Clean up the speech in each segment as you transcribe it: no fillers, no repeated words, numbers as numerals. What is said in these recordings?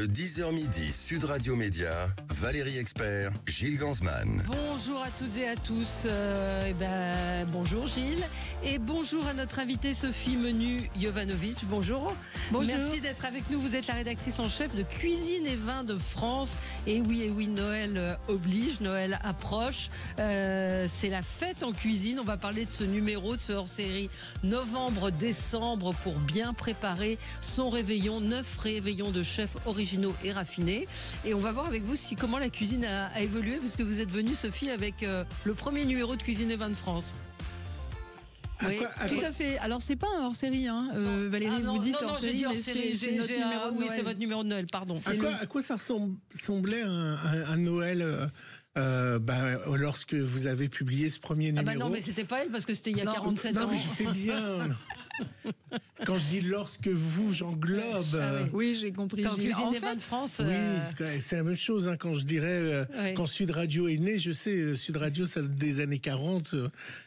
De 10h midi, Sud Radio Média, Valérie Expert, Gilles Gansman. Bonjour à toutes et à tous. Bonjour Gilles. Et bonjour à notre invitée Sophie Menu-Jovanovic. Bonjour. Bonjour. Merci d'être avec nous. Vous êtes la rédactrice en chef de Cuisine et Vins de France. Et oui, Noël oblige, Noël approche. C'est la fête en cuisine. On va parler de ce numéro, de ce hors-série novembre-décembre pour bien préparer son réveillon. 9 réveillons de chefs originaux et raffinés. Et on va voir avec vous comment la cuisine a évolué, parce que vous êtes venue, Sophie, avec le premier numéro de Cuisine et Vins de France. Oui, tout à fait. Alors c'est pas un hors-série, Valérie, vous dites hors-série, mais c'est notre numéro de Noël. Oui, c'est votre numéro de Noël, pardon. À quoi ça ressemblait un Noël lorsque vous avez publié ce premier numéro? Non, mais c'était pas elle, parce que c'était il y a 47 ans. Non, mais je sais bien. Quand je dis lorsque vous, j'englobe. Oui, j'ai compris. Quand Cuisine et Vins de France. Oui, c'est la même chose. Quand je dirais, quand Sud Radio est né, je sais, Sud Radio, ça des années 40.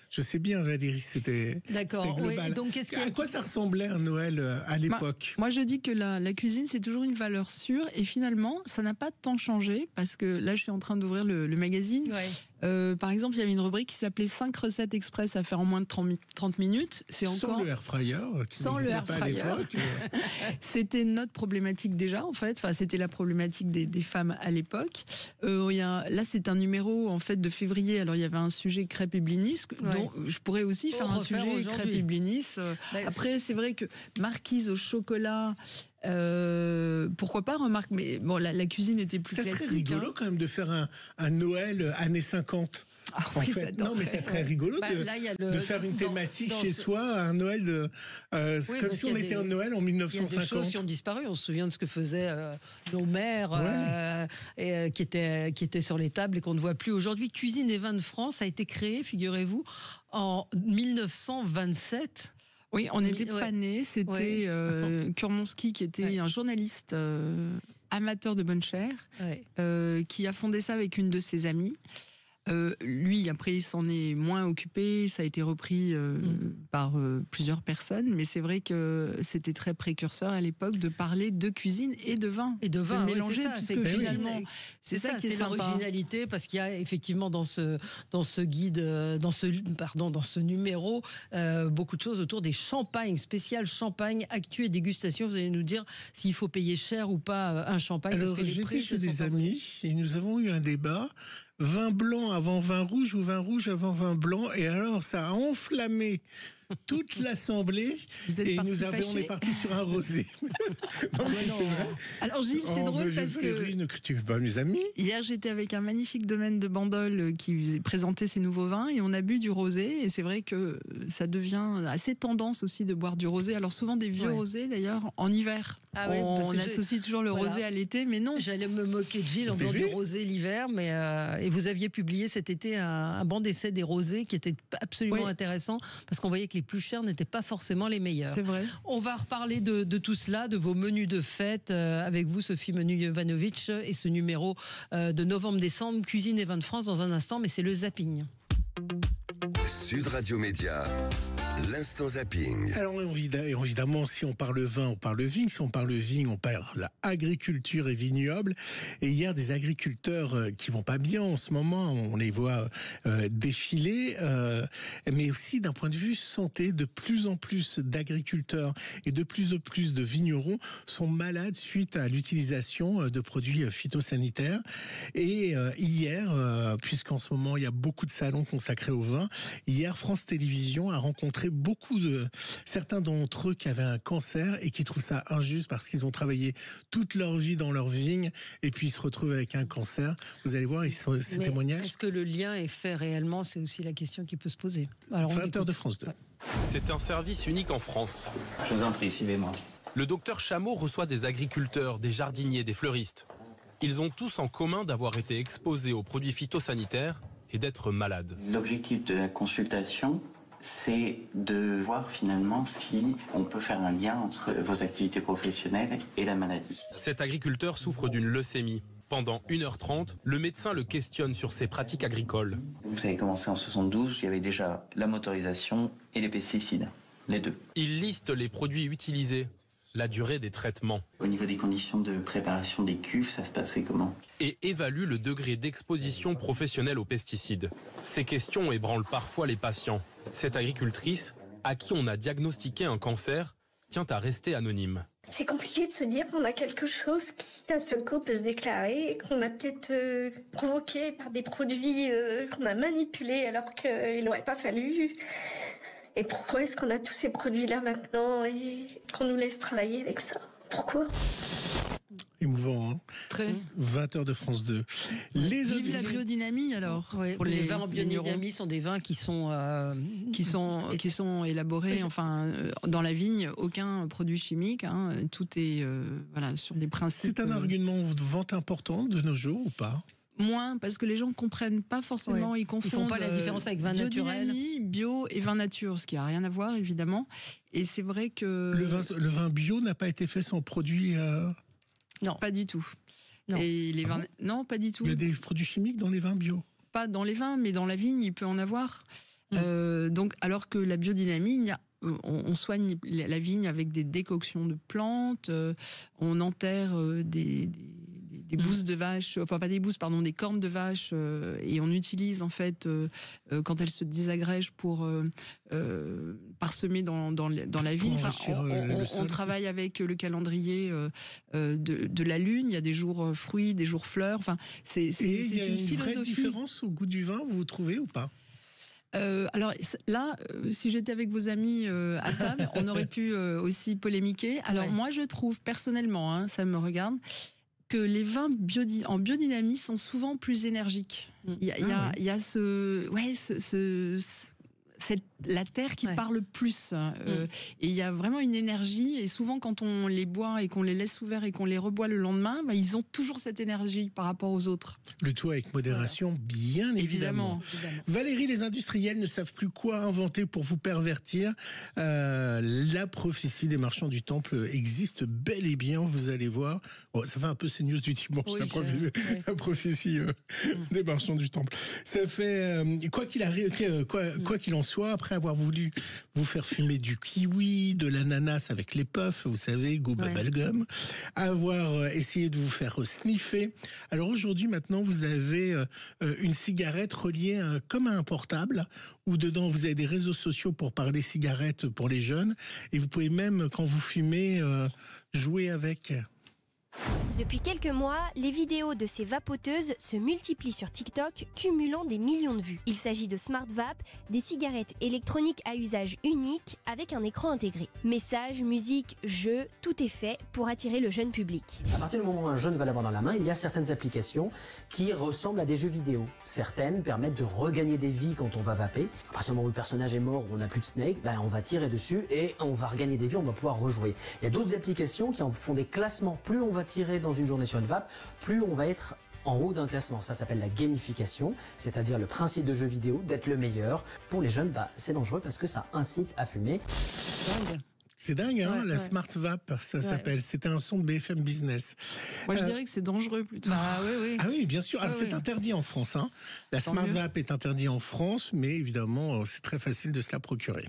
Je sais bien, Valérie, c'était global. Oui, donc à quoi ça ressemblait un Noël à l'époque? Moi, je dis que la cuisine, c'est toujours une valeur sûre. Et finalement, ça n'a pas tant changé, parce que là, je suis en train d'ouvrir le magazine. Ouais. Par exemple, il y avait une rubrique qui s'appelait 5 recettes express à faire en moins de 30 minutes. Sans le air fryer. Sans le air fryer. C'était notre problématique déjà, en fait. Enfin, c'était la problématique des femmes à l'époque. Là, c'est un numéro, en fait, de février. Alors, il y avait un sujet crêpes et blinis, dont je pourrais aussi faire un sujet crêpes et blinis. Après, c'est vrai que marquise au chocolat... pourquoi pas, remarque, mais bon, la cuisine était plus classique. Ça serait rigolo quand même de faire un Noël années 50. En fait. Non, mais ça serait rigolo de faire une thématique chez soi, un Noël comme si on était un Noël en 1950. Il y a des choses qui ont disparu. On se souvient de ce que faisaient nos mères qui étaient sur les tables et qu'on ne voit plus aujourd'hui. Cuisine et Vins de France a été créée, figurez-vous, en 1927. Oui, on n'était pas nés. C'était Kurmonski, qui était un journaliste amateur de bonne chère, qui a fondé ça avec une de ses amies. Lui, après, il s'en est moins occupé, ça a été repris par plusieurs personnes, mais c'est vrai que c'était très précurseur à l'époque de parler de cuisine et de vin. Et de vin, de mélanger, c'est finalement, c'est ça qui est sympa. L'originalité, parce qu'il y a effectivement dans ce guide, dans ce numéro, beaucoup de choses autour des champagnes, spécial champagne, actu et dégustation. Vous allez nous dire s'il faut payer cher ou pas un champagne. Alors, j'étais chez des amis et nous avons eu un débat. Vin blanc avant vin rouge ou vin rouge avant vin blanc, et alors ça a enflammé toute l'assemblée et on est parti sur un rosé. Alors Gilles, c'est drôle parce que tu veux pas mes amis. Hier j'étais avec un magnifique domaine de Bandol qui présentait ses nouveaux vins et on a bu du rosé, et c'est vrai que ça devient assez tendance aussi de boire du rosé. Alors souvent des vieux rosés d'ailleurs en hiver. On associe toujours le rosé à l'été, mais non. J'allais me moquer de Gilles en disant du rosé l'hiver, mais et vous aviez publié cet été un banc d'essai des rosés qui était absolument intéressant, parce qu'on voyait que les plus chers n'étaient pas forcément les meilleurs. C'est vrai. On va reparler de tout cela, de vos menus de fête avec vous, Sophie Menu-Jovanovic, et ce numéro de novembre-décembre, Cuisine et Vins de France dans un instant, mais c'est le zapping. Sud Radio Média, l'instant zapping. Alors évidemment, si on parle vin, on parle vigne. Si on parle vigne, on parle agriculture et vignoble. Et il y a des agriculteurs qui vont pas bien en ce moment. On les voit défiler. Mais aussi d'un point de vue santé, de plus en plus d'agriculteurs et de plus en plus de vignerons sont malades suite à l'utilisation de produits phytosanitaires. Et hier, puisqu'en ce moment il y a beaucoup de salons consacrés au vin, hier France Télévisions a rencontré certains d'entre eux qui avaient un cancer et qui trouvent ça injuste parce qu'ils ont travaillé toute leur vie dans leur vigne et puis ils se retrouvent avec un cancer. Vous allez voir ces témoignages. Est-ce que le lien est fait réellement? C'est aussi la question qui peut se poser. Alors, 20h de France 2. C'est un service unique en France. Je vous en prie, suivez-moi. Le docteur Chameau reçoit des agriculteurs, des jardiniers, des fleuristes. Ils ont tous en commun d'avoir été exposés aux produits phytosanitaires et d'être malades. L'objectif de la consultation, c'est de voir finalement si on peut faire un lien entre vos activités professionnelles et la maladie. Cet agriculteur souffre d'une leucémie. Pendant 1h30, le médecin le questionne sur ses pratiques agricoles. Vous avez commencé en 72, il y avait déjà la motorisation et les pesticides, les deux. Il liste les produits utilisés. la durée des traitements. Au niveau des conditions de préparation des cuves, ça se passait comment? Et évalue le degré d'exposition professionnelle aux pesticides. Ces questions ébranlent parfois les patients. Cette agricultrice, à qui on a diagnostiqué un cancer, tient à rester anonyme. C'est compliqué de se dire qu'on a quelque chose qui, d'un seul coup, peut se déclarer, et qu'on a peut-être provoqué par des produits qu'on a manipulés alors qu'il n'aurait pas fallu. Et pourquoi est-ce qu'on a tous ces produits-là maintenant et qu'on nous laisse travailler avec ça? Pourquoi? Émouvant, hein. Très. 20h de France 2. Vive la biodynamie alors. Ouais, Pour les vins en biodynamie sont des vins qui sont élaborés dans la vigne, aucun produit chimique, hein, tout est sur des principes. C'est un argument de vente important de nos jours ou pas? Moins, parce que les gens ne comprennent pas forcément, ils confondent. Ils font pas la différence avec vin naturel. Bio et vin nature, ce qui n'a rien à voir évidemment. Et c'est vrai que le vin bio n'a pas été fait sans produits. Non, pas du tout. Non. Et les vins, non, pas du tout. Il y a des produits chimiques dans les vins bio. Pas dans les vins, mais dans la vigne, il peut en avoir. Donc, alors que la biodynamie, on soigne la vigne avec des décoctions de plantes, on enterre des bousses de vache, enfin pas des bousses, pardon, des cornes de vache, et on utilise en fait quand elles se désagrègent pour parsemer dans la vigne. On travaille avec le calendrier de la lune. Il y a des jours fruits, des jours fleurs. Enfin, c'est une philosophie. Il y a une vraie différence au goût du vin, vous trouvez ou pas? Alors là, si j'étais avec vos amis à table, on aurait pu aussi polémiquer. Alors moi, je trouve personnellement, hein, ça me regarde, que les vins en biodynamie sont souvent plus énergiques. Il y a la terre qui parle plus. Et il y a vraiment une énergie. Et souvent, quand on les boit et qu'on les laisse ouverts et qu'on les reboit le lendemain, ils ont toujours cette énergie par rapport aux autres. Le tout avec modération, bien évidemment. Valérie, les industriels ne savent plus quoi inventer pour vous pervertir. La prophétie des marchands du temple existe bel et bien, vous allez voir. Oh, ça fait un peu ces news du dimanche, la prophétie des marchands du temple. Ça fait, quoi qu'il en soit, après avoir voulu vous faire fumer du kiwi, de l'ananas avec les puffs, vous savez, goût bubblegum, avoir essayé de vous faire sniffer. Alors aujourd'hui, maintenant, vous avez une cigarette reliée comme à un portable, où dedans, vous avez des réseaux sociaux pour parler cigarettes pour les jeunes, et vous pouvez même, quand vous fumez, jouer avec. Depuis quelques mois, les vidéos de ces vapoteuses se multiplient sur TikTok, cumulant des millions de vues. Il s'agit de Smart Vape, des cigarettes électroniques à usage unique avec un écran intégré. Messages, musique, jeux, tout est fait pour attirer le jeune public. À partir du moment où un jeune va l'avoir dans la main, il y a certaines applications qui ressemblent à des jeux vidéo. Certaines permettent de regagner des vies quand on va vaper. À partir du moment où le personnage est mort, on n'a plus de snake, on va tirer dessus et on va regagner des vies, on va pouvoir rejouer. Il y a d'autres applications qui en font des classements. Plus on va tirer dans une journée sur une vape, plus on va être en haut d'un classement. Ça s'appelle la gamification, c'est-à-dire le principe de jeu vidéo, d'être le meilleur. Pour les jeunes, c'est dangereux parce que ça incite à fumer. C'est dingue, hein, la Smart Vape, ça s'appelle. C'était un son de BFM Business. Moi, je dirais que c'est dangereux plutôt. Ah oui, bien sûr. Alors, c'est interdit en France. Hein. La Smart Vape est interdite en France, mais évidemment, c'est très facile de se la procurer.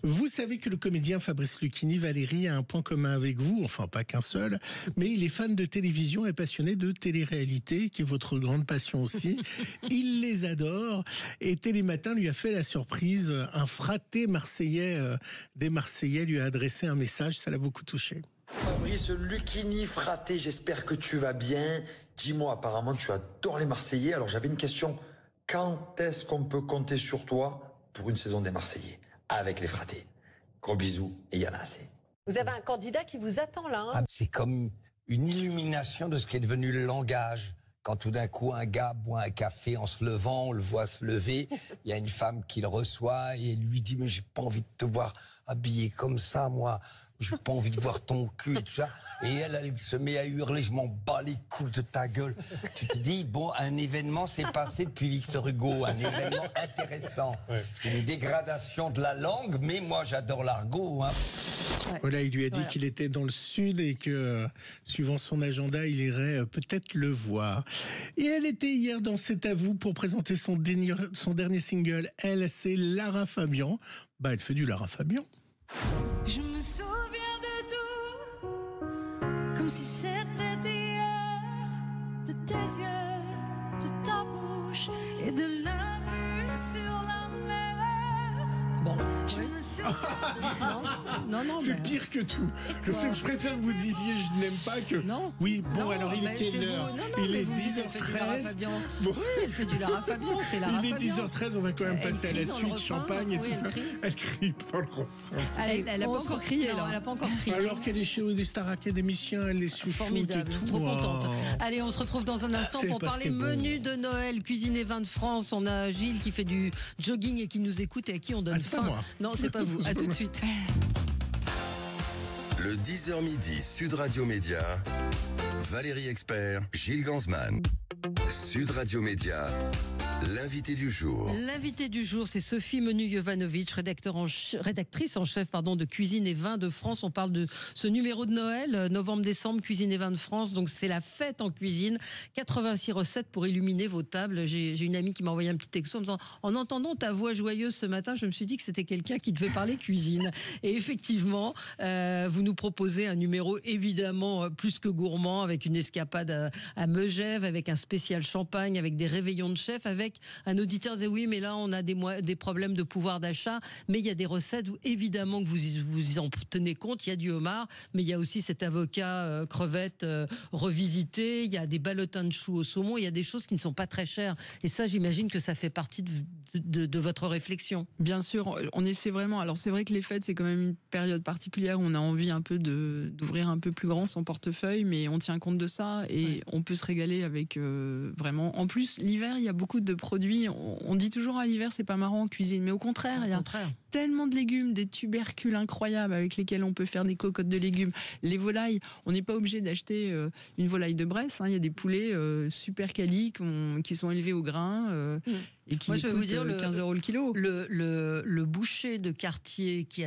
Vous savez que le comédien Fabrice Lucchini, Valérie, a un point commun avec vous, enfin pas qu'un seul, mais il est fan de télévision et passionné de télé-réalité, qui est votre grande passion aussi. Il les adore. Et Télématin lui a fait la surprise. Un fraté marseillais, des Marseillais lui a adressé un message, ça l'a beaucoup touché. Fabrice Lucchini, fraté, j'espère que tu vas bien. Dis-moi, apparemment tu adores les Marseillais, alors j'avais une question. Quand est-ce qu'on peut compter sur toi pour une saison des Marseillais avec les fratés? Gros bisous et Yanassé. Vous avez un candidat qui vous attend là. C'est comme une illumination de ce qui est devenu le langage. Quand tout d'un coup, un gars boit un café en se levant, on le voit se lever, il y a une femme qui le reçoit et lui dit « Mais j'ai pas envie de te voir habillé comme ça, moi. J'ai pas envie de voir ton cul et tout ça. » Et elle se met à hurler « Je m'en bats les couilles de ta gueule. » Tu te dis, bon, un événement s'est passé depuis Victor Hugo, un événement intéressant. C'est une dégradation de la langue, mais moi j'adore l'argot. Hein. Voilà, il lui a dit qu'il était dans le sud et que, suivant son agenda, il irait peut-être le voir. Et elle était hier dans C'est à vous pour présenter son dernier single. Elle, c'est Lara Fabian. Elle fait du Lara Fabian. Je me souviens de tout comme si c'était hier, de tes yeux, de ta bouche et de la vue sur la mer. Bon, je me souviens. Non, c'est pire que tout. Je préfère que vous disiez je n'aime pas que. Non. Oui, bon, Non, alors il est quelle heure? Il est 10h13. Bon. Oui, elle fait du Lara Fabian, c'est Lara Il est Fabian. 10h13, on va quand même passer à la suite, champagne et tout ça. Elle crie dans le refrain. Elle n'a pas encore crié. Non, elle n'a pas encore crié. Alors qu'elle est chez des stars académiciens, elle les chouchoute formidable, et tout. trop contente. Allez, on se retrouve dans un instant C'est pour parce parler que bon. menu de Noël, cuisine et vin de France. On a Gilles qui fait du jogging et qui nous écoute et à qui on donne c'est pas faim. moi. Non, c'est pas vous. À tout de suite. Le 10h midi, Sud Radio Média. Valérie Expert, Gilles Gansman. Sud Radio Média. L'invité du jour. L'invité du jour, c'est Sophie Menu-Jovanovic, rédactrice en chef de Cuisine et Vin de France. On parle de ce numéro de Noël, novembre-décembre, Cuisine et Vin de France. Donc c'est la fête en cuisine. 86 recettes pour illuminer vos tables. J'ai une amie qui m'a envoyé un petit texto en me disant, en entendant ta voix joyeuse ce matin, je me suis dit que c'était quelqu'un qui devait parler cuisine. Et effectivement, vous nous proposez un numéro évidemment plus que gourmand, avec une escapade à Megève, avec un spécial champagne, avec des réveillons de chef, avec un auditeur disait oui, mais là on a des problèmes de pouvoir d'achat, mais il y a des recettes où évidemment que vous en tenez compte. Il y a du homard, mais il y a aussi cet avocat crevette revisité, il y a des ballotins de choux au saumon, il y a des choses qui ne sont pas très chères. Et ça, j'imagine que ça fait partie de votre réflexion. Bien sûr, on essaie vraiment. Alors c'est vrai que les fêtes, c'est quand même une période particulière où on a envie un peu d'ouvrir un peu plus grand son portefeuille, mais on tient compte de ça et on peut se régaler avec vraiment. En plus, l'hiver, il y a beaucoup de produits. On dit toujours à l'hiver, c'est pas marrant en cuisine, mais au contraire, il y a tellement de légumes, des tubercules incroyables avec lesquels on peut faire des cocottes de légumes. Les volailles, on n'est pas obligé d'acheter une volaille de Bresse. Il y a des poulets super quali qui sont élevés au grain. Et qui coûtent 15 € le kilo. Le boucher de quartier qui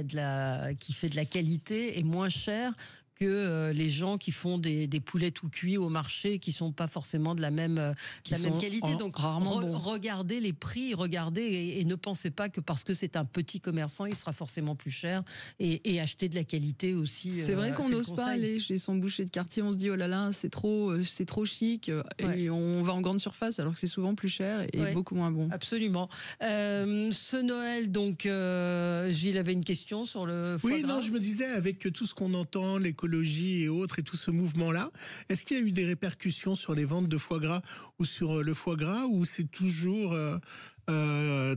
fait de la qualité est moins cher que les gens qui font des poulets tout cuits au marché, qui sont pas forcément de la même qualité. Donc regardez les prix, regardez et ne pensez pas que parce que c'est un petit commerçant, il sera forcément plus cher, et acheter de la qualité aussi. C'est vrai qu'on n'ose pas aller chez son boucher de quartier, on se dit oh là là, c'est trop chic, et on va en grande surface alors que c'est souvent plus cher et beaucoup moins bon. Absolument. Ce Noël, donc, Gilles avait une question sur le foie gras. Non, je me disais, avec tout ce qu'on entend, l'écologie et autres, et tout ce mouvement-là, est-ce qu'il y a eu des répercussions sur les ventes de foie gras ou sur le foie gras, ou c'est toujours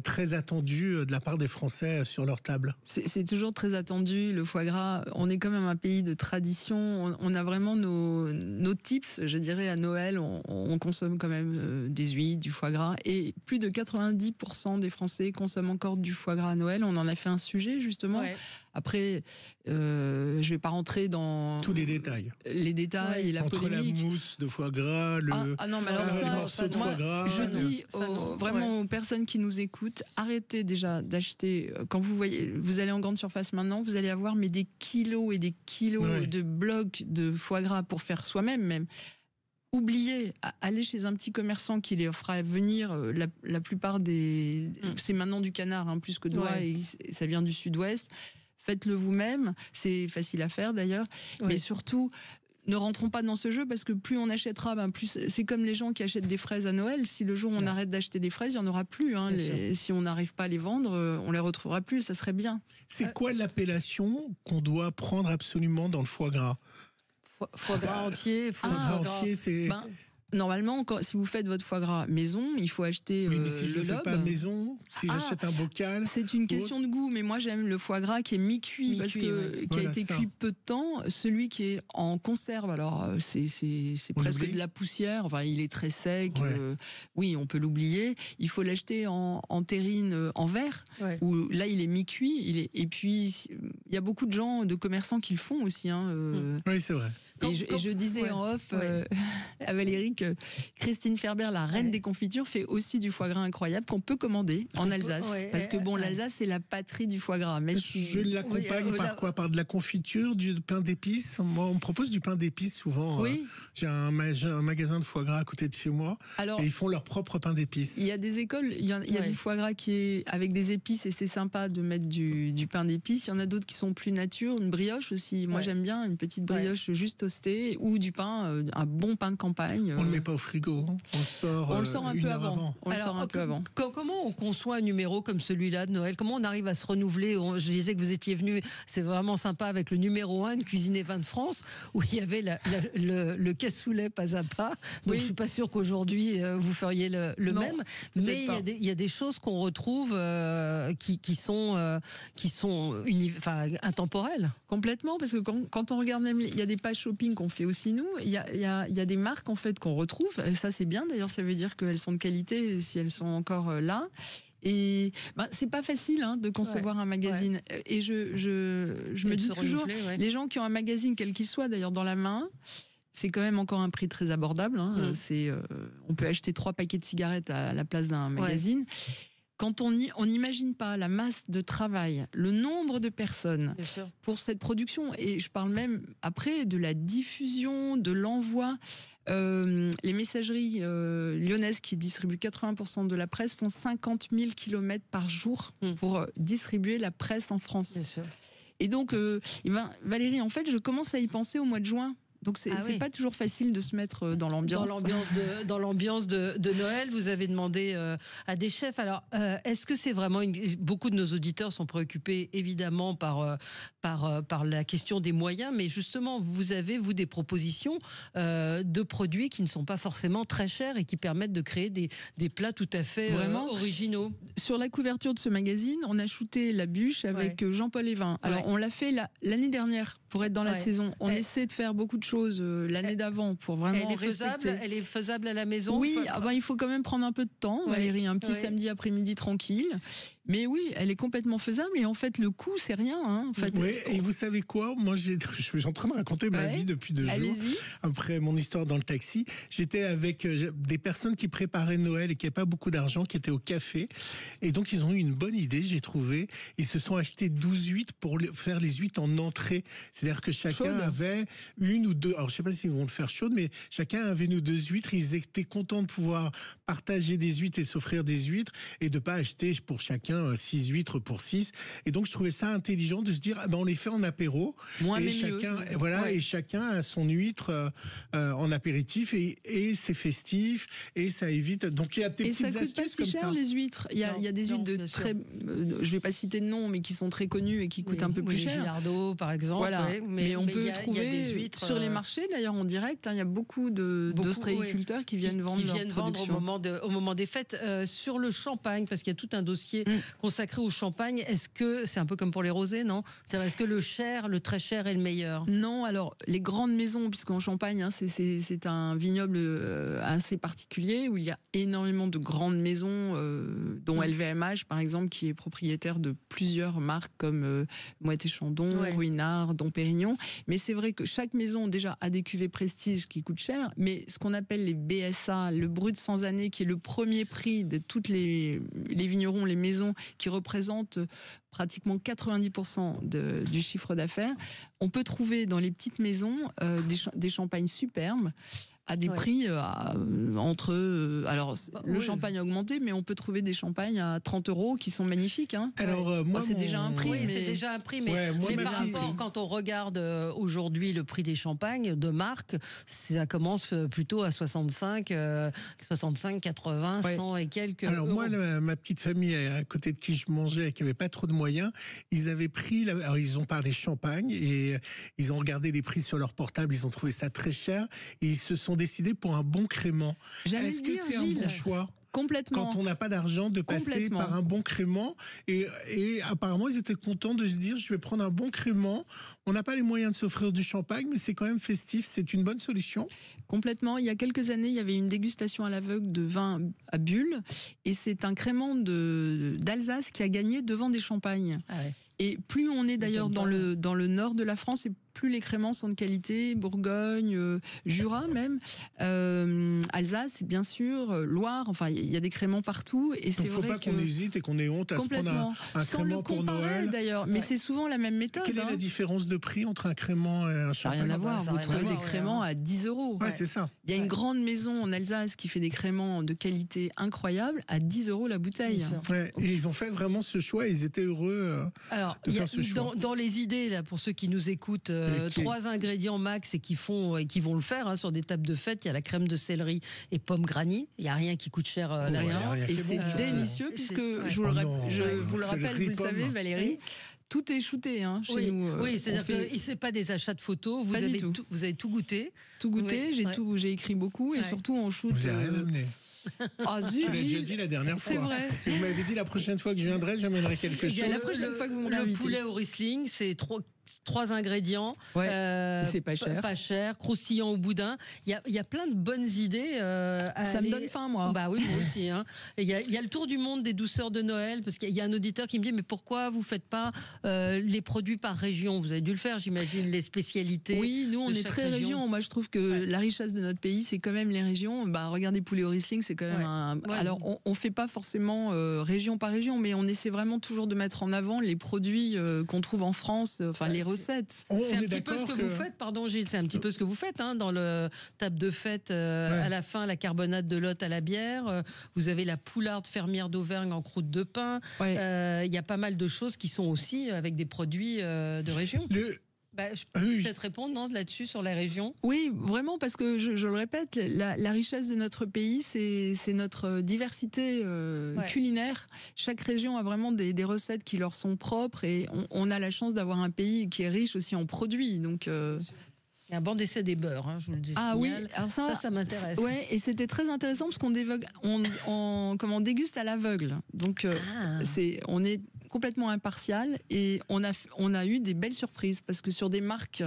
très attendu de la part des Français sur leur table? C'est toujours très attendu, le foie gras. On est quand même un pays de tradition. On a vraiment nos tips, je dirais, à Noël. On consomme quand même des huîtres, du foie gras. Et plus de 90% des Français consomment encore du foie gras à Noël. On en a fait un sujet, justement. Ouais. Après, je ne vais pas rentrer dans tous les détails. Les détails et la polémique. Entre la mousse de foie gras, le morceau de foie gras. Je dis vraiment aux personnes qui nous écoutent, arrêtez déjà d'acheter. Quand vous allez en grande surface maintenant, vous allez avoir des kilos et des kilos de blocs de foie gras pour faire soi-même même. Oubliez, allez chez un petit commerçant qui les fera venir. La plupart c'est maintenant du canard, plus que de l'oie, et ça vient du sud-ouest. Faites-le vous-même, c'est facile à faire d'ailleurs, mais surtout, ne rentrons pas dans ce jeu, parce que plus on achètera, plus c'est comme les gens qui achètent des fraises à Noël. Si le jour où on arrête d'acheter des fraises, il n'y en aura plus. Si on n'arrive pas à les vendre, on les retrouvera plus, ça serait bien. C'est quoi l'appellation qu'on doit prendre absolument dans le foie gras? Foie gras entier. Foie gras entier, c'est... Normalement, si vous faites votre foie gras maison, il faut acheter mais si je ne le fais pas maison, si j'achète un bocal... C'est une question de goût, mais moi j'aime le foie gras qui est mi-cuit, qui a été cuit peu de temps. Celui qui est en conserve, alors c'est presque de la poussière, il est très sec, oui, on peut l'oublier. Il faut l'acheter en terrine en verre, où là il est mi-cuit, et puis il y a beaucoup de gens, de commerçants qui le font aussi. Oui, c'est vrai. Et je disais en off à Valérie que Christine Ferber, la reine des confitures, fait aussi du foie gras incroyable qu'on peut commander en Alsace. Parce que l'Alsace, c'est la patrie du foie gras. Même je l'accompagne par quoi? Par de la confiture, du pain d'épices? Moi, on me propose du pain d'épices souvent. J'ai un magasin de foie gras à côté de chez moi. Et ils font leur propre pain d'épices. Il y a des écoles, il y a du foie gras qui est avec des épices, et c'est sympa de mettre du pain d'épices. Il y en a d'autres qui sont plus nature. Une brioche aussi. Moi, j'aime bien une petite brioche juste au toasté ou du pain, un bon pain de campagne. On ne le met pas au frigo, on le sort un peu avant. Comment on conçoit un numéro comme celui-là de Noël? Comment on arrive à se renouveler? Je disais que vous étiez venu, c'est vraiment sympa, avec le numéro 1 de Cuisine et Vin de France, où il y avait le cassoulet pas à pas. Donc je suis pas sûre qu'aujourd'hui vous feriez le même. Mais il y a des choses qu'on retrouve qui sont intemporelles. Complètement, parce que quand on regarde même, il y a des pages shopping qu'on fait aussi nous. Il y a des marques en fait qu'on retrouve. Et ça c'est bien. D'ailleurs, ça veut dire qu'elles sont de qualité si elles sont encore là. Et c'est pas facile de concevoir un magazine. Ouais. Et je me dis toujours, les gens qui ont un magazine, quel qu'il soit, d'ailleurs dans la main, c'est quand même encore un prix très abordable. On peut acheter 3 paquets de cigarettes à la place d'un magazine. Ouais. Quand on n'imagine pas la masse de travail, le nombre de personnes pour cette production, et je parle même après de la diffusion, de l'envoi. Les messageries lyonnaises qui distribuent 80% de la presse font 50 000 km par jour pour distribuer la presse en France. Et donc, Valérie, en fait, je commence à y penser au mois de juin. Donc c'est pas toujours facile de se mettre dans l'ambiance. Dans l'ambiance de Noël, vous avez demandé à des chefs. Alors, est-ce que c'est vraiment beaucoup de nos auditeurs sont préoccupés évidemment par la question des moyens, mais justement, vous avez des propositions de produits qui ne sont pas forcément très chers et qui permettent de créer des plats tout à fait originaux. Sur la couverture de ce magazine, on a shooté La Bûche avec Jean-Paul Evin. Alors on l'a fait l'année dernière pour être dans la saison. On essaie de faire beaucoup de choses l'année d'avant pour vraiment respecter. Elle est faisable à la maison? Oui, il faut quand même prendre un peu de temps, Valérie, un petit samedi après-midi tranquille. Mais oui, elle est complètement faisable et en fait le coût c'est rien. En fait. Oui, et vous savez quoi? Moi je suis en train de raconter ma vie depuis 2 jours. Après mon histoire dans le taxi, j'étais avec des personnes qui préparaient Noël et qui n'avaient pas beaucoup d'argent, qui étaient au café. Et donc ils ont eu une bonne idée, j'ai trouvé. Ils se sont achetés 12 huîtres pour faire les huîtres en entrée. C'est-à-dire que chacun avait 1 ou 2, alors je ne sais pas s'ils vont le faire chaude, mais chacun avait 1 ou 2 huîtres. Ils étaient contents de pouvoir partager des huîtres et s'offrir des huîtres et de ne pas acheter pour chacun 6 huîtres pour 6. Et donc je trouvais ça intelligent de se dire on les fait en apéro. Et chacun a son huître en apéritif et c'est festif et ça évite. Donc il y a des petites astuces comme ça. Et ça coûte pas si cher les huîtres. Il y a des huîtres de très, je vais pas citer de nom, mais qui sont très connues et qui coûtent un peu plus cher. Gilardo par exemple. Voilà. Mais on peut trouver des huîtres sur les marchés d'ailleurs en direct. Il y a beaucoup d'ostréiculteurs qui viennent vendre leur production. Au moment des fêtes. Sur le champagne, parce qu'il y a tout un dossier consacré au champagne, est-ce que c'est un peu comme pour les rosés, non? Est-ce que le très cher est le meilleur? Non, alors les grandes maisons, puisqu'en Champagne, c'est un vignoble assez particulier où il y a énormément de grandes maisons, dont LVMH par exemple, qui est propriétaire de plusieurs marques comme Moët et Chandon, Ruinart, Dom Pérignon. Mais c'est vrai que chaque maison déjà a des cuvées prestige qui coûtent cher, mais ce qu'on appelle les BSA, le brut sans année, qui est le premier prix de toutes les vignerons, les maisons, qui représentent pratiquement 90% du chiffre d'affaires. On peut trouver dans les petites maisons des champagnes superbes à des prix entre... le champagne a augmenté, mais on peut trouver des champagnes à 30 € qui sont magnifiques. Alors, moi, c'est déjà un prix. Oui, c'est déjà un prix, mais par rapport, quand on regarde aujourd'hui le prix des champagnes de marque, ça commence plutôt à 65, 80, 100 et quelques Alors euros. Moi, ma petite famille à côté de qui je mangeais, qui n'avait pas trop de moyens, ils avaient pris... Alors, ils ont parlé champagne et ils ont regardé les prix sur leur portable, ils ont trouvé ça très cher et ils se sont décidés pour un bon crément. Est-ce que c'est un bon choix? Complètement. Quand on n'a pas d'argent, de passer par un bon crément. Et apparemment, ils étaient contents de se dire, je vais prendre un bon crément. On n'a pas les moyens de s'offrir du champagne, mais c'est quand même festif. C'est une bonne solution. Complètement. Il y a quelques années, il y avait une dégustation à l'aveugle de vin à Bulle. Et c'est un crément d'Alsace qui a gagné devant des champagnes. Et plus on est d'ailleurs dans le nord de la France, et plus les créments sont de qualité, Bourgogne, Jura même, Alsace bien sûr, Loire, enfin il y a des créments partout. Et c'est vrai faut pas qu'on hésite et qu'on ait honte à se prendre un crément pour Noël. D'ailleurs, mais c'est souvent la même méthode. Quelle est la différence de prix entre un crément et un champagne? Ça n'a rien à voir, vous trouvez des créments à 10 €. Ouais, c'est ça. Il y a une grande maison en Alsace qui fait des créments de qualité incroyable à 10 € la bouteille. Ouais, et ils ont fait vraiment ce choix, ils étaient heureux de faire ce choix. Dans les idées, là, pour ceux qui nous écoutent 3 ingrédients max et qui vont le faire sur des tables de fête. Il y a la crème de céleri et pomme granny. Il n'y a rien qui coûte cher derrière. Et c'est délicieux puisque je vous le rappelle, vous le savez Valérie, tout est shooté chez nous. Oui, c'est-à-dire que c'est pas des achats de photos. Vous avez tout goûté. Tout goûté. J'ai écrit beaucoup et surtout on shoot. Vous n'avez rien amené. Ah, zut, tu l'as déjà dit la dernière fois. C'est vrai. Vous m'avez dit la prochaine fois que je viendrai, j'amènerai quelque chose. La prochaine fois que vous le poulet au Riesling, c'est 3 ingrédients. C'est pas cher. Pas cher, croustillant au boudin. Il y a plein de bonnes idées. Ça me donne faim, moi. Bah oui, moi aussi. Il y a le tour du monde des douceurs de Noël, parce qu'il y a un auditeur qui me dit mais pourquoi vous faites pas les produits par région? Vous avez dû le faire, j'imagine, les spécialités. Oui, nous on est très région. Moi je trouve que la richesse de notre pays, c'est quand même les régions. Regardez poulet au Riesling, c'est quand même Alors on fait pas forcément région par région, mais on essaie vraiment toujours de mettre en avant les produits qu'on trouve en France, les recettes. C'est un petit peu ce que vous faites, pardon Gilles, c'est un petit peu ce que vous faites dans le table de fête. À la fin, la carbonade de Lot à la bière. Vous avez la poularde fermière d'Auvergne en croûte de pain. Il y a pas mal de choses qui sont aussi avec des produits de région. Je peux peut-être répondre là-dessus sur la région. Oui, vraiment, parce que je le répète, la richesse de notre pays, c'est notre diversité culinaire. Chaque région a vraiment des recettes qui leur sont propres et on a la chance d'avoir un pays qui est riche aussi en produits. Donc, il y a un banc d'essai des beurres, je vous le dis. Ah oui, alors ça m'intéresse. Ouais, et c'était très intéressant parce qu'on déguste à l'aveugle. Donc on est complètement impartial et on a eu des belles surprises parce que sur des marques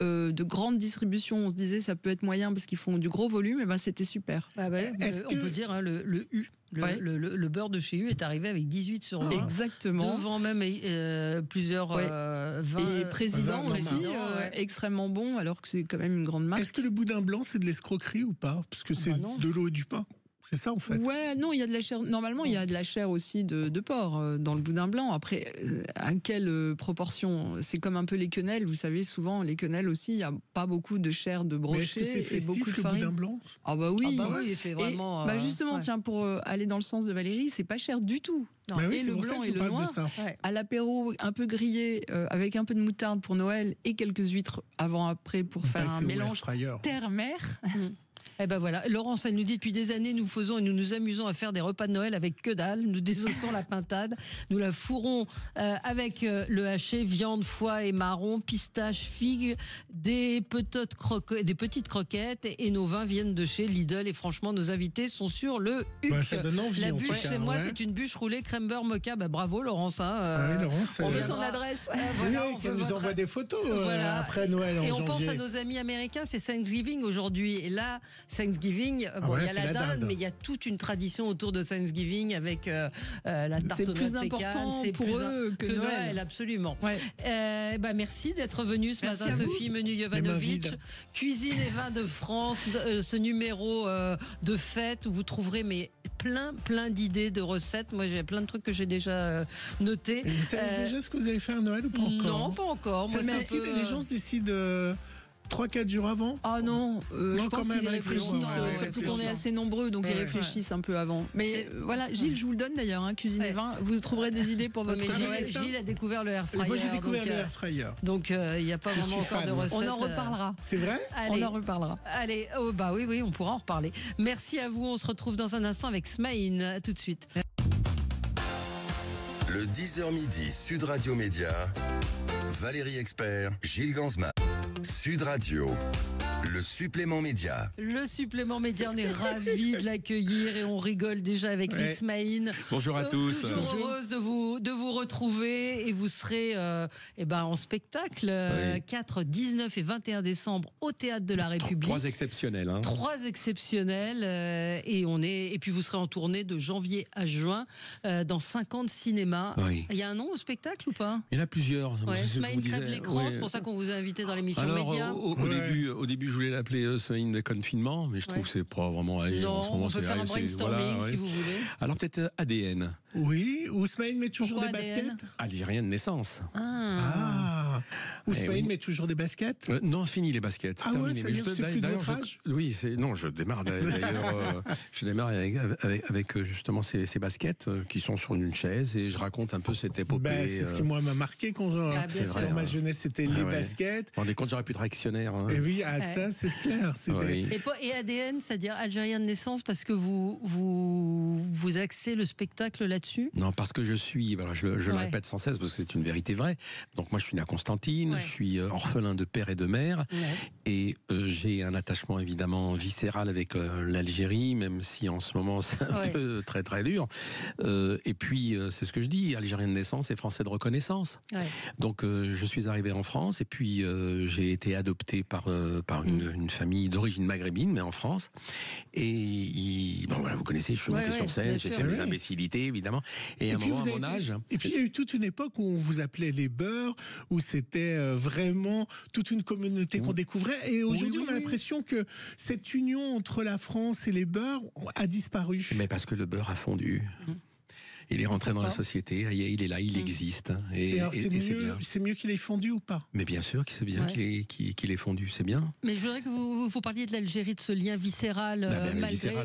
de grande distribution, on se disait ça peut être moyen parce qu'ils font du gros volume, et c'était super. On peut dire le U. Le beurre de chez U est arrivé avec 18 sur 20. Exactement. Devant même plusieurs vins. Et président aussi, extrêmement bon, alors que c'est quand même une grande marque. Est-ce que le boudin blanc, c'est de l'escroquerie ou pas? Parce que c'est de l'eau et du pain. C'est ça en fait. Ouais, non, il y a de la chair. Normalement, il y a de la chair aussi de porc dans le boudin blanc. Après, à quelle proportion? C'est comme un peu les quenelles. Vous savez, souvent les quenelles aussi, il n'y a pas beaucoup de chair de brochet. Mais est-ce que c'est festif, et beaucoup de le farine. boudin blanc? Ah bah oui. C'est vraiment. Justement, tiens, pour aller dans le sens de Valérie, c'est pas cher du tout. Non. Et le blanc et le noir, à l'apéro un peu grillé avec un peu de moutarde pour Noël et quelques huîtres avant-après pour faire un mélange terre-mer. Eh ben voilà, Laurence, elle nous dit depuis des années, nous faisons et nous nous amusons à faire des repas de Noël avec que dalle. Nous désossons la pintade, nous la fourrons avec le haché, viande, foie et marron, pistache, figues, des petites croquettes et nos vins viennent de chez Lidl et franchement, nos invités sont sur le HUC. Ça donne envie, la en bûche tout cas, chez moi, c'est une bûche roulée crème beurre mocha. Bravo Laurence. Laurence, on veut son adresse. Elle nous envoie des photos après Noël en janvier. Et on pense à nos amis américains, c'est Thanksgiving aujourd'hui. Et là, Thanksgiving, il y a la dinde, mais il y a toute une tradition autour de Thanksgiving avec la tarte aux noix de pécan. C'est plus important pour eux que Noël. Absolument. Merci d'être venue ce matin, Sophie Menu-Jovanovic. Cuisine et vins de France, ce numéro de fête où vous trouverez plein d'idées, de recettes. Moi, j'ai plein de trucs que j'ai déjà notés. Vous savez déjà ce que vous allez faire à Noël ou pas encore? Non, pas encore. Les gens se décident 3-4 jours avant? Ah non, je pense qu'ils y réfléchissent, surtout qu'on est assez nombreux, donc ils réfléchissent un peu avant. Mais voilà, Gilles, je vous le donne d'ailleurs, Cuisine et Vin, vous trouverez des idées pour votre Noël. Gilles a découvert le air fryer. Moi j'ai découvert le air fryer. Donc il n'y a pas vraiment encore de recettes. On en reparlera. C'est vrai? On en reparlera. Allez, oui, on pourra en reparler. Merci à vous, on se retrouve dans un instant avec Smaïn. À tout de suite. Le 10h midi, Sud Radio Média, Valérie Expert, Gilles Gansman. Sud Radio, le supplément média. Le supplément média, on est ravis de l'accueillir et on rigole déjà avec Ismaïn. Bonjour à tous. Toujours heureuse de vous retrouver et vous serez en spectacle 4, 19 et 21 décembre au Théâtre de la République. 3 exceptionnels. 3 exceptionnels et puis vous serez en tournée de janvier à juin dans 50 cinémas. Oui. Il y a un nom au spectacle ou pas? Il y en a plusieurs. Ismaïn crève l'écran, c'est pour ça qu'on vous a invité dans l'émission Média. Au début, je voulais l'appeler Semaine de confinement, mais je trouve que c'est pas vraiment allé. Non, en ce moment, on peut faire un brainstorming si vous voulez. Alors peut-être ADN. Oui, Ousmane met toujours des baskets. Algérien de naissance. Ah. Voilà. Ousmane met toujours des baskets? Non, fini les baskets. Ah terminé. ouais, c'est plus de votre âge? Oui, non, je démarre d'ailleurs. Je démarre avec justement ces baskets qui sont sur une chaise et je raconte un peu cette épopée. C'est ce qui moi m'a marqué quand dans ma jeunesse, c'était les baskets. Vous vous rendez compte, j'aurais pu être actionnaire. Hein. Et oui, ça c'est clair. Oui. Et ADN, c'est-à-dire algérien de naissance, parce que vous axez le spectacle là-dessus? Non, parce que je le répète sans cesse, parce que c'est une vérité vraie. Donc moi, je suis né à Constantine, je suis orphelin de père et de mère, et j'ai un attachement évidemment viscéral avec l'Algérie, même si en ce moment c'est un peu très très dur. Et puis, c'est ce que je dis, algérien de naissance et français de reconnaissance. Donc je suis arrivé en France, et puis j'ai été adopté par une famille d'origine maghrébine, mais en France. Et vous connaissez, je suis monté sur scène, j'ai fait mes imbécilités, évidemment. Et à un moment, à mon âge... Et puis il y a eu toute une époque où on vous appelait les beurs, où c'était vraiment toute une communauté qu'on découvrait. Et aujourd'hui, on a l'impression que cette union entre la France et les beurs a disparu. Mais parce que le beurre a fondu. Il est rentré dans la société, il est là, il existe. Et c'est mieux qu'il ait fondu ou pas? Mais bien sûr que c'est bien qu'il ait fondu, c'est bien. Mais je voudrais que vous parliez de l'Algérie, de ce lien viscéral,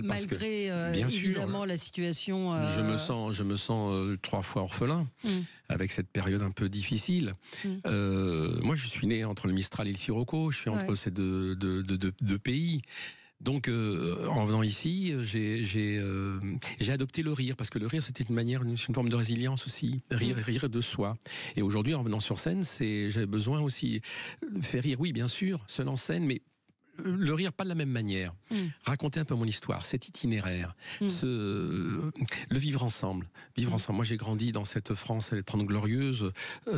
malgré évidemment la situation. Je me sens 3 fois orphelin, avec cette période un peu difficile. Moi, je suis né entre le Mistral et le Sirocco, je suis entre ces deux pays. Donc, en venant ici, j'ai adopté le rire, parce que le rire, c'était une forme de résilience aussi, rire de soi. Et aujourd'hui, en venant sur scène, j'avais besoin aussi de faire rire, oui, bien sûr, seul en scène, mais le rire pas de la même manière. Raconter un peu mon histoire, cet itinéraire, le vivre ensemble. Moi, j'ai grandi dans cette France, les 30 glorieuses, où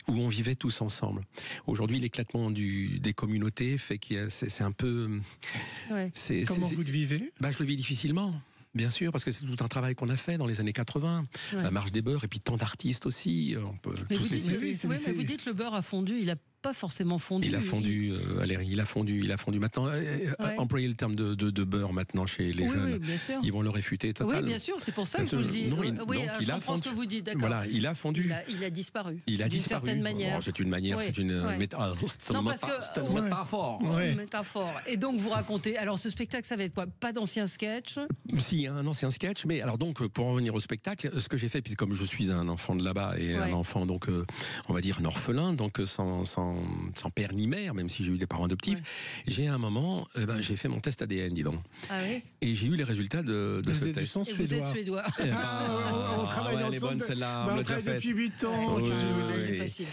on vivait tous ensemble. Aujourd'hui, l'éclatement des communautés fait que c'est un peu... Comment vous le vivez? Je le vis difficilement. Bien sûr, parce que c'est tout un travail qu'on a fait dans les années 80, la marche des beurs, et puis tant d'artistes aussi. Mais vous dites le beurre a fondu, il a pas forcément fondu. Il a fondu, Valérie, il a fondu maintenant. Employer le terme de beurre maintenant chez les jeunes, bien sûr. Ils vont le réfuter totalement. Oui, bien sûr, c'est pour ça que je vous le dis. Je comprends ce que vous dites, d'accord. Voilà, il a fondu. Il a disparu. Il a d'une disparu. certaine manière. C'est une manière, c'est une métaphore. Une métaphore. Et donc vous racontez. Alors ce spectacle, ça va être quoi? Pas d'ancien sketch? Si, un ancien sketch. Mais alors donc, pour en revenir au spectacle, ce que j'ai fait, puisque comme je suis un enfant de là-bas et un enfant, donc on va dire un orphelin, donc sans père ni mère, même si j'ai eu des parents adoptifs, j'ai à un moment, j'ai fait mon test ADN, dis donc. Et j'ai eu les résultats de ce test. Vous êtes suédois. On travaille ensemble. On travaille depuis 8 ans. C'est facile.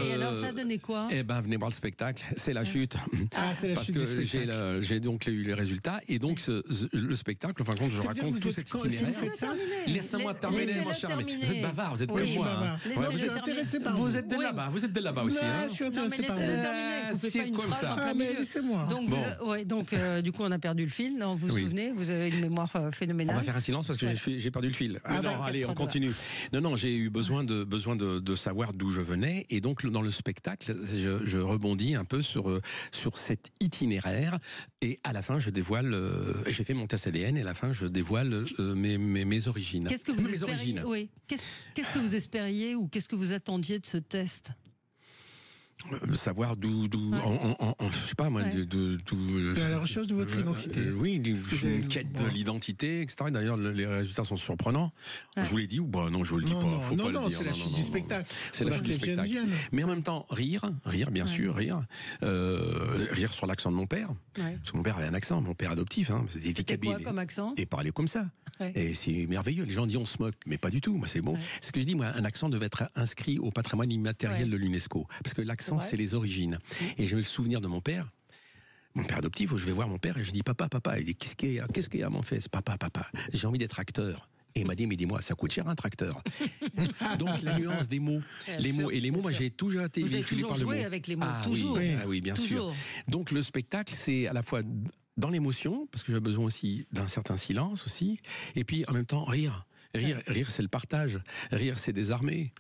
Et alors, ça a donné quoi? Venez voir le spectacle. C'est la chute. C'est la chute. Parce que j'ai donc eu les résultats. Et donc, le spectacle, enfin, quand je raconte tout cet itinéraire. Laissez-moi terminer, mon cher ami. Vous êtes bavard, vous êtes comme moi. Vous êtes de là-bas aussi. Non, mais laissez-le terminer. Vous faites pas une phrase en plein milieu. Laissez-moi. Donc, du coup, on a perdu le fil. Vous vous souvenez, vous avez une mémoire phénoménale. On va faire un silence parce que j'ai perdu le fil. Allez, on continue. Non, j'ai eu besoin de savoir d'où je venais. Et donc, dans le spectacle, je rebondis un peu sur cet itinéraire. Et à la fin, je dévoile... j'ai fait mon test ADN et à la fin, je dévoile mes origines. Qu'est-ce que vous espériez? Qu'est-ce que vous espériez ou qu'est-ce que vous attendiez de ce test? Savoir d'où je sais pas moi, à la recherche de votre identité. Oui, une quête de l'identité, etc. D'ailleurs, les résultats sont surprenants. Je vous l'ai dit ou non, je vous le dis pas. Faut pas le dire. C'est la chute du spectacle. C'est la chute du spectacle. Mais en même temps, rire, bien sûr, rire sur l'accent de mon père. Parce que mon père avait un accent, mon père adoptif. C'était quoi comme accent? Et parlait comme ça. Et c'est merveilleux. Les gens disent on se moque, mais pas du tout. Moi, c'est bon. C'est ce que je dis. Moi, un accent devait être inscrit au patrimoine immatériel de l'UNESCO, parce que l'accent, c'est les origines. Et j'ai le souvenir de mon père adoptif, où je vais voir mon père et je dis papa. Il dit qu'est-ce qu'il y a mon fils? Papa, j'ai envie d'être acteur. Et il m'a dit, mais dis-moi, ça coûte cher un tracteur. Donc la nuance des mots, les mots, moi j'ai toujours été véhiculé par le mot. Vous avez toujours joué avec les mots, toujours. Oui, bien sûr. Donc le spectacle, c'est à la fois dans l'émotion, parce que j'ai besoin aussi d'un certain silence aussi, et puis en même temps rire. Rire, c'est le partage. Rire, c'est désarmer.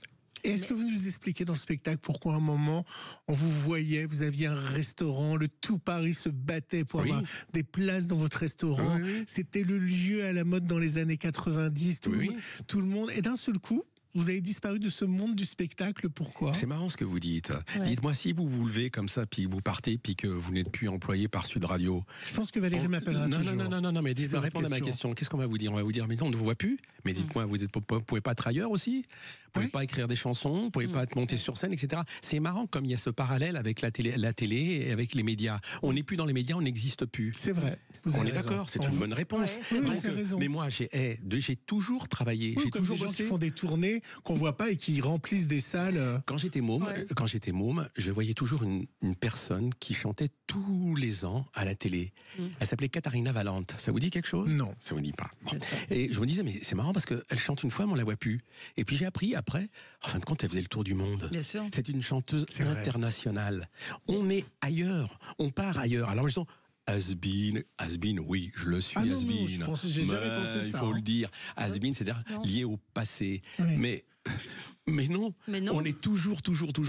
Et est-ce que vous nous expliquez dans le spectacle pourquoi à un moment on vous voyait, vous aviez un restaurant, le tout Paris se battait pour avoir des places dans votre restaurant, c'était le lieu à la mode dans les années 90, tout le monde, et d'un seul coup, Vous avez disparu de ce monde du spectacle, pourquoi? C'est marrant ce que vous dites. Ouais. Dites-moi, si vous vous levez comme ça, puis vous partez, puis que vous n'êtes plus employé par Sud Radio. Je pense que Valérie m'appellera toujours. Non, mais C'est votre répondez à ma question. Qu'est-ce qu'on va vous dire? On va vous dire, mais non, on ne vous voit plus. Mais dites-moi, vous pouvez pas être ailleurs aussi? Vous pouvez pas écrire des chansons? Vous pouvez pas monter sur scène, etc. C'est marrant comme il y a ce parallèle avec la télé et avec les médias. On n'est plus dans les médias, on n'existe plus. C'est vrai. On est d'accord, c'est une bonne réponse. Ouais, Donc, vous avez raison. mais moi, j'ai toujours travaillé. Oui, J'ai comme toujours des gens bossé. qui font des tournées qu'on voit pas et qui remplissent des salles. Quand j'étais môme, je voyais toujours une personne qui chantait tous les ans à la télé. Elle s'appelait Katharina Valente. Ça vous dit quelque chose? Non. Ça vous dit pas. Bon. Et je me disais, mais c'est marrant parce qu'elle chante une fois, mais on la voit plus. Et puis j'ai appris après, en fin de compte, elle faisait le tour du monde. Bien sûr. C'est une chanteuse internationale. On est ailleurs, on part ailleurs. Alors, ils Has-been, oui, je le suis, Ah non, has-been. non, je pensais, j'ai jamais pensé il ça. faut le dire. Has-been, c'est-à-dire lié au passé. Oui. Mais non, on est toujours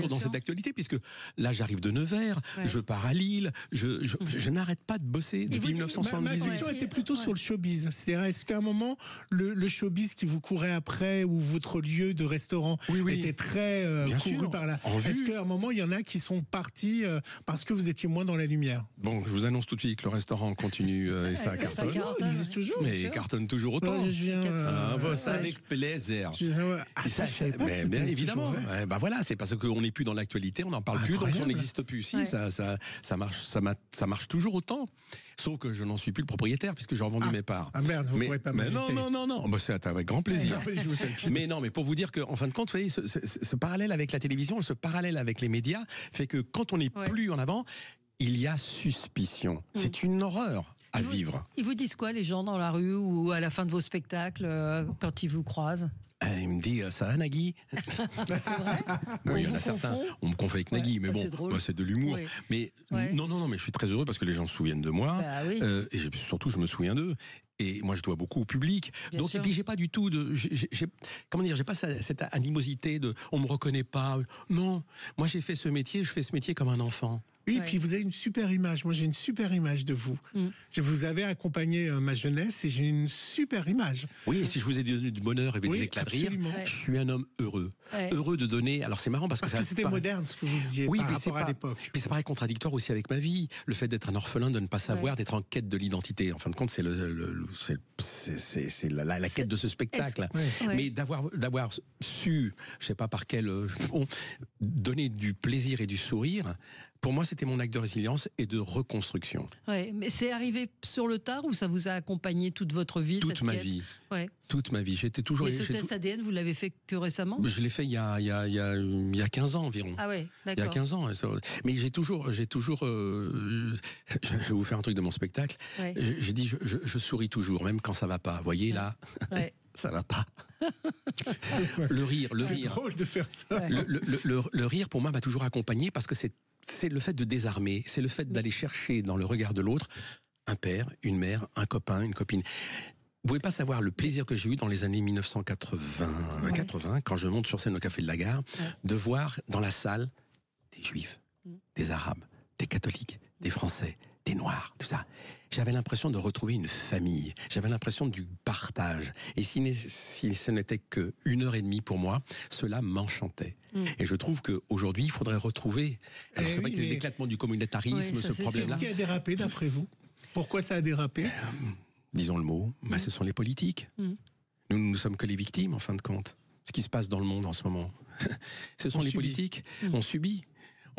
dans cette actualité, puisque là, j'arrive de Nevers, je pars à Lille, je n'arrête pas de bosser depuis 1978. Ma question était plutôt sur le showbiz. C'est-à-dire, est-ce qu'à un moment, le showbiz qui vous courait après, ou votre lieu de restaurant était très couru par là? Est-ce qu'à un moment, il y en a qui sont partis parce que vous étiez moins dans la lumière? Bon, je vous annonce tout de suite que le restaurant continue et ça cartonne. Il existe toujours. Mais il cartonne toujours autant. Je viens. Avec plaisir. Ça, je savais pas que bien c'était évidemment. toujours vrai. Voilà, c'est parce qu'on n'est plus dans l'actualité, on n'en parle plus, donc on n'existe plus. Si, ça marche toujours autant. Sauf que je n'en suis plus le propriétaire puisque j'ai revendu mes parts. Ah merde, vous ne pourrez pas m'inviter. Non, c'est avec grand plaisir. Mais pour vous dire qu'en fin de compte, vous voyez, ce parallèle avec la télévision, ce parallèle avec les médias, fait que quand on n'est plus en avant, il y a suspicion. C'est une horreur à vivre. Ils vous disent quoi, les gens dans la rue ou à la fin de vos spectacles, quand ils vous croisent? Il me dit, ça va Nagui? C'est vrai? Oui, il y en a certains. On me confond avec Nagui, mais bon, c'est de l'humour. Oui. Mais non, mais je suis très heureux parce que les gens se souviennent de moi. Bah oui. Et surtout, je me souviens d'eux. Et moi, je dois beaucoup au public. Donc, et puis, j'ai pas du tout j'ai pas cette animosité de, on me reconnaît pas. Non. Moi, j'ai fait ce métier, je fais ce métier comme un enfant. Oui, puis vous avez une super image. Moi, j'ai une super image de vous. Vous avez accompagné ma jeunesse et j'ai une super image. Oui, et si je vous ai donné du bonheur et des éclats de rire, je suis un homme heureux. Heureux de donner. Alors, c'est marrant parce que c'était moderne ce que vous faisiez par rapport à l'époque. Puis ça paraît contradictoire aussi avec ma vie. Le fait d'être un orphelin, de ne pas savoir, d'être en quête de l'identité. En fin de compte, c'est la quête de ce spectacle. Mais d'avoir su, je sais pas par quel, donner du plaisir et du sourire. Pour moi, c'était mon acte de résilience et de reconstruction. Ouais, mais c'est arrivé sur le tard ou ça vous a accompagné toute votre vie? Toute ma vie. Toute ma vie. J'étais toujours. Mais ce test ADN, vous l'avez fait que récemment? Je l'ai fait il y a 15 ans environ. Ah ouais, d'accord. Il y a 15 ans. Mais j'ai toujours. Je vais vous faire un truc de mon spectacle. J'ai dit, je souris toujours, même quand ça va pas. Vous voyez là. Ça va pas. Le rire. C'est drôle de faire ça. Le rire, pour moi, m'a toujours accompagné parce que c'est le fait de désarmer, c'est le fait d'aller chercher dans le regard de l'autre un père, une mère, un copain, une copine. Vous pouvez pas savoir le plaisir que j'ai eu dans les années 1980, quand je monte sur scène au Café de la Gare, de voir dans la salle des Juifs, des Arabes, des catholiques, des Français, des Noirs, tout ça. J'avais l'impression de retrouver une famille. J'avais l'impression du partage. Et si ce n'était que 1h30 pour moi, cela m'enchantait. Et je trouve qu'aujourd'hui, il faudrait retrouver... Alors c'est vrai qu'il y a l'éclatement du communautarisme, ce problème-là. Qu'est-ce qui a dérapé d'après vous? Pourquoi ça a dérapé? Disons le mot, ce sont les politiques. Nous ne sommes que les victimes, en fin de compte. Ce qui se passe dans le monde en ce moment. Ce sont les politiques. On subit.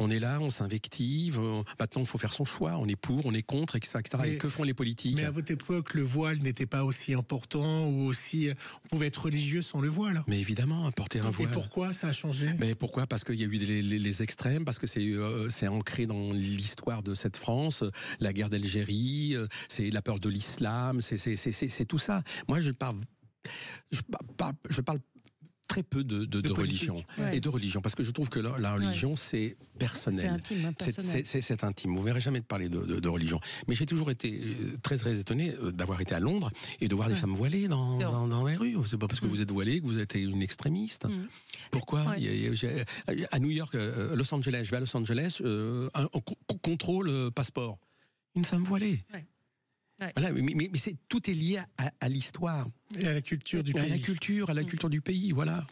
On est là, on s'invective. Maintenant, il faut faire son choix. On est pour, on est contre, etc. Et que font les politiques? Mais à votre époque, le voile n'était pas aussi important ou aussi... On pouvait être religieux sans le voile. Mais évidemment, porter un voile. Et pourquoi ça a changé? Mais pourquoi? Parce qu'il y a eu les extrêmes, parce que c'est ancré dans l'histoire de cette France, la guerre d'Algérie, c'est la peur de l'islam, c'est tout ça. Moi, je parle très peu de religion et de religion parce que je trouve que la religion c'est personnel, c'est intime, personnel. C'est intime. Vous verrez jamais de parler de religion. Mais j'ai toujours été très étonné d'avoir été à Londres et de voir des femmes voilées dans les rues. C'est pas parce que vous êtes voilée que vous êtes une extrémiste. Pourquoi? À New York, Los Angeles, je vais à Los Angeles, un contrôle passeport, une femme voilée. Voilà, mais tout est lié à l'histoire. Et à la culture du pays. À la culture du pays, voilà.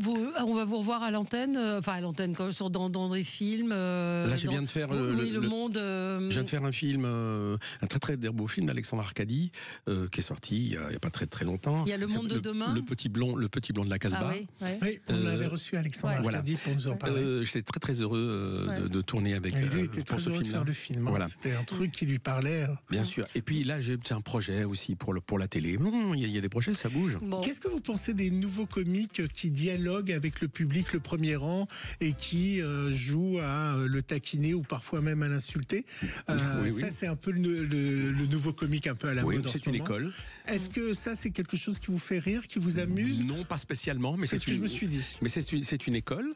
On va vous revoir à l'antenne, enfin à l'antenne, dans des films. Là, je viens de faire le monde. Je viens de faire un film, un très très beau film d'Alexandre Arcadi, qui est sorti il y a pas très très longtemps. Il y a Le Monde de demain. Le petit blond de la Casbah. Ah, oui, ouais. Oui, on avait reçu Alexandre Arcadi pour nous en parler. J'étais très très heureux de tourner avec lui. Il était pour très ce heureux de film-là. faire le film. Voilà. C'était un truc qui lui parlait. Bien sûr. Et puis là, j'ai un projet aussi pour la télé. Il y a des projets, ça bouge. Bon. Qu'est-ce que vous pensez des nouveaux comiques qui dialoguent avec le public, le premier rang, et qui jouent à le taquiner ou parfois même à l'insulter? Ça, c'est un peu le nouveau comique un peu à la mode en ce moment. C'est une école. Est-ce que ça, c'est quelque chose qui vous fait rire, qui vous amuse? Non, pas spécialement, mais c'est ce que je me suis dit. Mais c'est une école,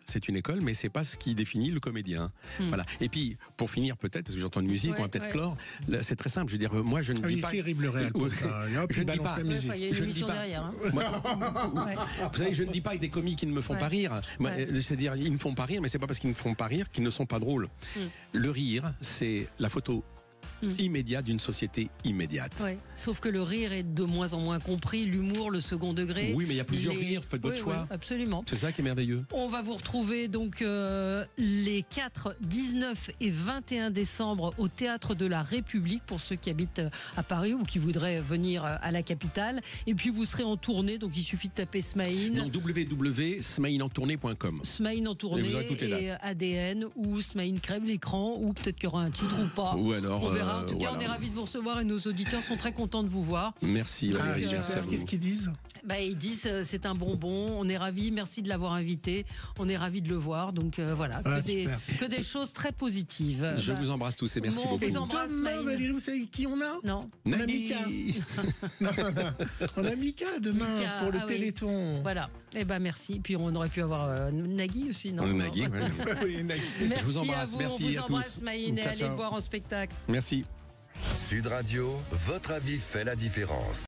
mais c'est pas ce qui définit le comédien. Voilà. Et puis, pour finir peut-être, parce que j'entends une musique, on va peut-être clore. Là, c'est très simple. Je veux dire, moi, je ne dis pas. Il est terrible le réel pour ça. Je ne dis pas. Il y a une émission derrière. Vous savez, je ne dis pas que des comiques qui ne me font pas rire. C'est-à-dire, ils ne font pas rire, mais c'est pas parce qu'ils ne font pas rire qu'ils ne sont pas drôles. Le rire, c'est la photo immédiat d'une société immédiate. Ouais. Sauf que le rire est de moins en moins compris, l'humour, le second degré. Oui, mais il y a plusieurs rires, faites votre choix. Oui, absolument. C'est ça qui est merveilleux. On va vous retrouver donc les 4, 19 et 21 décembre au Théâtre de la République pour ceux qui habitent à Paris ou qui voudraient venir à la capitale. Et puis vous serez en tournée, donc il suffit de taper Smaïn. Non, www.smaïnentournée.com. Smaïn en tournée et ADN ou Smaïn crève l'écran ou peut-être qu'il y aura un titre ou pas. Ou alors. On verra. En tout cas, on est ravis de vous recevoir et nos auditeurs sont très contents de vous voir. Merci Valérie, merci à vous. Qu'est-ce qu'ils disent? Ils disent c'est un bonbon, on est ravis, merci de l'avoir invité, on est ravis de le voir. Donc voilà, que des choses très positives. Je vous embrasse tous et merci beaucoup. On vous embrasse, demain, Valérie, vous savez qui on a? Non. On a Mika. On a Mika demain pour le Téléthon. Voilà. Merci. Puis on aurait pu avoir Nagui aussi, non? Nagui, oui. Merci. Je vous embrasse, à vous. merci on à vous embrasse, tous. Maïn, et allez le voir en spectacle. Merci. Sud Radio, votre avis fait la différence.